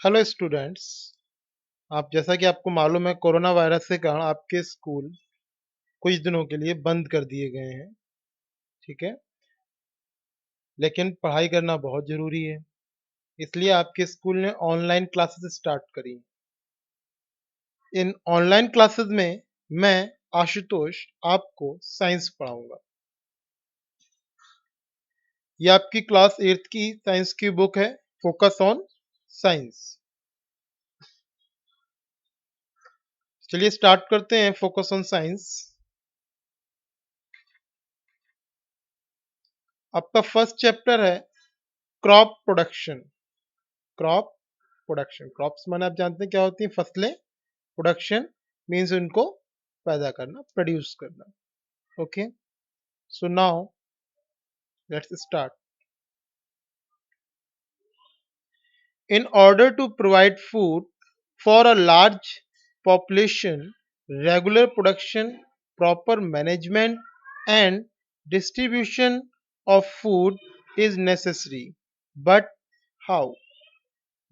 Hello students. आप जैसा कि आपको मालूम है कोरोना वायरस के कारण आपके स्कूल कुछ दिनों के लिए बंद कर दिए गए हैं। ठीक है, लेकिन पढ़ाई करना बहुत ज़रूरी है, इसलिए आपके स्कूल ने ऑनलाइन क्लासेस स्टार्ट करी। इन ऑनलाइन क्लासेस में मैं आशुतोष आपको साइंस पढ़ाऊंगा। ये आपकी क्लास 8th की साइंस की बुक है, फोकस ऑन साइंस। चलिए स्टार्ट करते हैं फोकस ऑन साइंस। आपका फर्स्ट चैप्टर है crop production. Crop production, crops माने आप जानते हैं क्या होती हैं? फसलें। प्रोडक्शन मीन्स उनको पैदा करना, प्रोड्यूस करना। Okay, so now let's start. In order to provide food for a large population, regular production, proper management, and distribution of food is necessary. But how?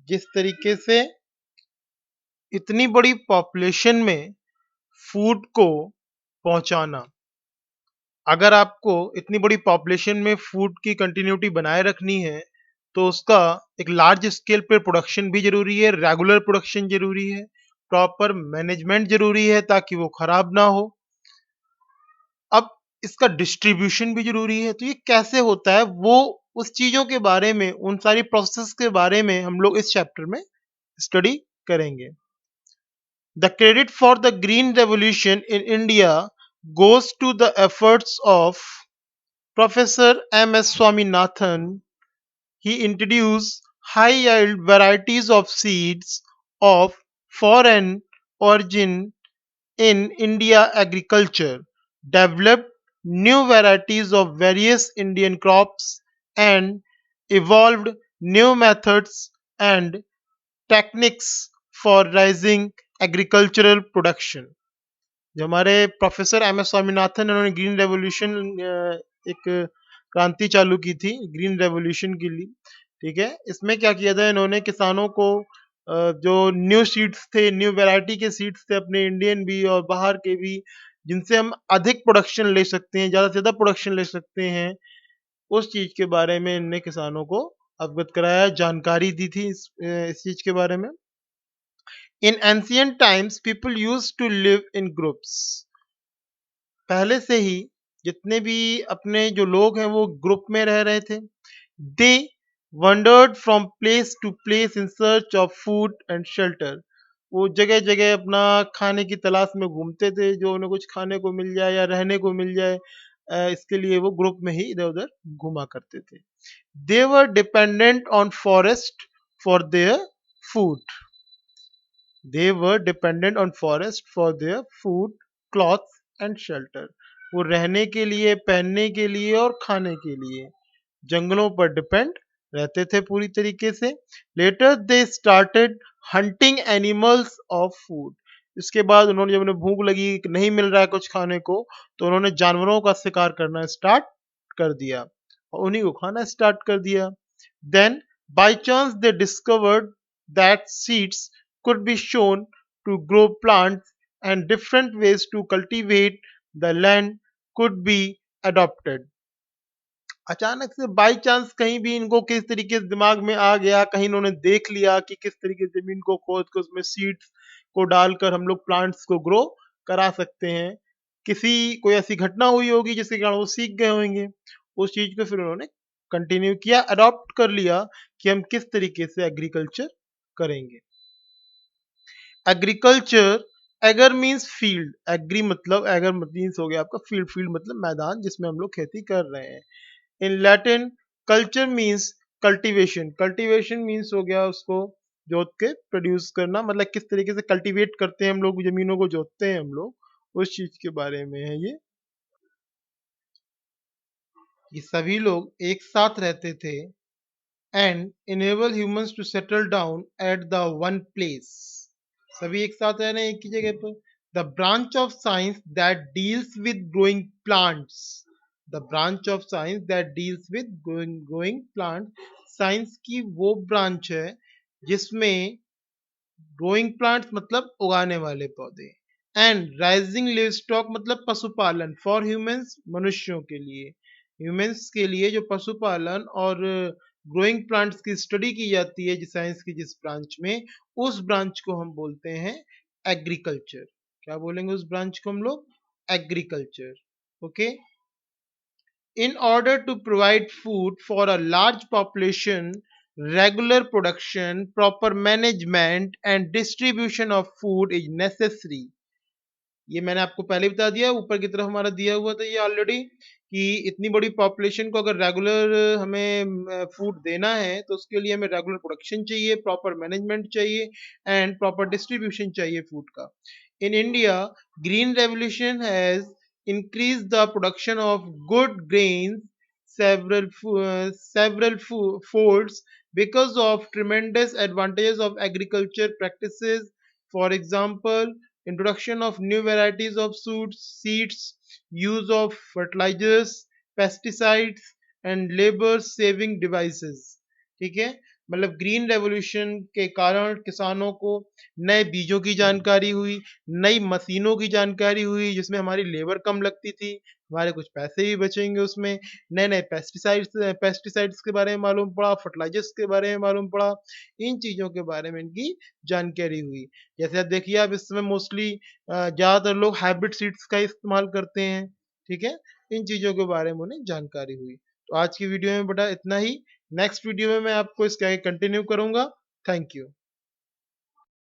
जिस तरीके से इतनी बड़ी पॉपुलेशन में फूड को पहुंचाना, अगर आपको इतनी बड़ी पॉपुलेशन में फूड की कंटिन्यूटी बनाए रखनी है तो उसका एक लार्ज स्केल पे प्रोडक्शन भी जरूरी है, रेगुलर प्रोडक्शन जरूरी है, प्रॉपर मैनेजमेंट जरूरी है ताकि वो खराब ना हो। अब इसका डिस्ट्रीब्यूशन भी जरूरी है। तो ये कैसे होता है, वो उस चीजों के बारे में, उन सारी प्रोसेस के बारे में हम लोग इस चैप्टर में स्टडी करेंगे। The credit for the green revolution in India goes to the efforts of Professor M.S. Swaminathan. He introduced high-yield varieties of seeds of foreign origin in India agriculture, developed new varieties of various Indian crops, and evolved new methods and techniques for raising agricultural production. जो हमारे professor M S Swaminathan, उन्होंने green revolution एक क्रांति चालू की थी green revolution के लिए। ठीक है, इसमें क्या किया था, इन्होंने किसानों को जो न्यू सीड्स थे, न्यू वैरायटी के सीड्स थे, अपने इंडियन भी और बाहर के भी, जिनसे हम अधिक प्रोडक्शन ले सकते हैं, ज़्यादा से ज़्यादा प्रोडक्शन ले सकते हैं, उस चीज़ के बारे में इनने किसानों को अवगत कराया, जानकारी दी थी इस चीज़ के बारे में। In ancient times people used to live in groups. पहले से ही जितने भी अपने जो लोग हैं वो ग्रुप में रह रहे थे। They wandered from place to place in search of food and shelter. वो जगह जगह अपना खाने की तलाश में घूमते थे, जो उन्हें कुछ खाने को मिल जाए या रहने को मिल जाए, इसके लिए वो ग्रुप में ही इधर उधर घूमा करते थे। They were dependent on forest for their food. They were dependent on forest for their food, cloth and shelter. वो रहने के लिए, पहनने के लिए और खाने के लिए जंगलों पर डिपेंड रहते थे पूरी तरीके से। Later they started hunting animals of food. इसके बाद उन्होंने, जब उन्हें भूख लगी, नहीं मिल रहा है कुछ खाने को, तो उन्होंने जानवरों का शिकार करना स्टार्ट कर दिया और उन्हीं को खाना स्टार्ट कर दिया। Then by chance they discovered that seeds could be shown to grow plants and different ways to cultivate the land could be adopted. अचानक से बाई चांस कहीं भी इनको किस तरीके से दिमाग में आ गया, कहीं इन्होंने देख लिया कि किस तरीके से जमीन को खोद कर उसमें सीड्स को डालकर हम लोग प्लांट्स को ग्रो करा सकते हैं। किसी कोई ऐसी घटना हुई होगी जिसके कारण वो सीख गए होंगे, उस चीज को फिर उन्होंने कंटिन्यू किया, अडॉप्ट कर लिया कि हम किस तरीके से एग्रीकल्चर करेंगे। Agriculture, ager means field, agri मतलब, एगर मीन्स हो गया आपका फील्ड, फील्ड मतलब मैदान जिसमें हम लोग खेती कर रहे हैं। In Latin culture means cultivation, cultivation means हो गया उसको जोत के प्रोड्यूस करना, मतलब किस तरीके से कल्टीवेट करते हैं हम लोग, जमीनों को जोतते हैं हम लोग, उस चीज के बारे में है ये सभी लोग एक साथ रहते थे and enable humans to settle down at the one place. सभी एक साथ रह रहे हैं एक ही जगह पर। The branch of science that deals with growing plants. The branch of science that deals with growing plants. Science की वो ब्रांच है जिसमें ग्रोइंग प्लांट्स मतलब उगाने वाले पौधे, एंड राइजिंग लिवस्टॉक मतलब पशुपालन फॉर ह्यूमंस मनुष्यों के लिए, ह्यूमंस के लिए जो पशुपालन और ग्रोइंग प्लांट्स की स्टडी की जाती है जिस साइंस की जिस ब्रांच में, उस ब्रांच को हम बोलते हैं एग्रीकल्चर। क्या बोलेंगे उस ब्रांच को हम लोग? Agriculture. Okay. In order to provide food for a large population, regular production, proper management, and distribution of food is necessary. ये मैंने आपको पहले बता दिया, ऊपर की तरफ हमारा दिया हुआ था ये ऑलरेडी, कि इतनी बड़ी पॉपुलेशन को अगर रेगुलर हमें फूड देना है तो उसके लिए हमें रेगुलर प्रोडक्शन चाहिए, प्रॉपर मैनेजमेंट चाहिए एंड प्रॉपर डिस्ट्रीब्यूशन चाहिए फूड का। In India, green revolution has increased the production of good grains several folds because of tremendous advantages of agriculture practices. For example, introduction of new varieties of seeds, use of fertilizers, pesticides and labor saving devices। ठीक है, मतलब green revolution के कारण किसानों को नए बीजों की जानकारी हुई, नई मशीनों की जानकारी हुई जिसमें हमारी लेबर कम लगती थी, हमारे कुछ पैसे भी बचेंगे उसमें, नए नए पेस्टिसाइड्स के बारे में मालूम पड़ा, फर्टिलाइजर्स के बारे में मालूम पड़ा, इन चीज़ों के बारे में इनकी जानकारी हुई। जैसे आप देखिए, आप इस समय मोस्टली ज़्यादातर लोग हाइब्रिड सीड्स का इस्तेमाल करते हैं। ठीक है, इन चीज़ों के बारे में उन्हें जानकारी हुई। तो आज की वीडियो में बेटा इतना ही। नेक्स्ट वीडियो में मैं आपको इसका कंटिन्यू करूंगा। Thank you.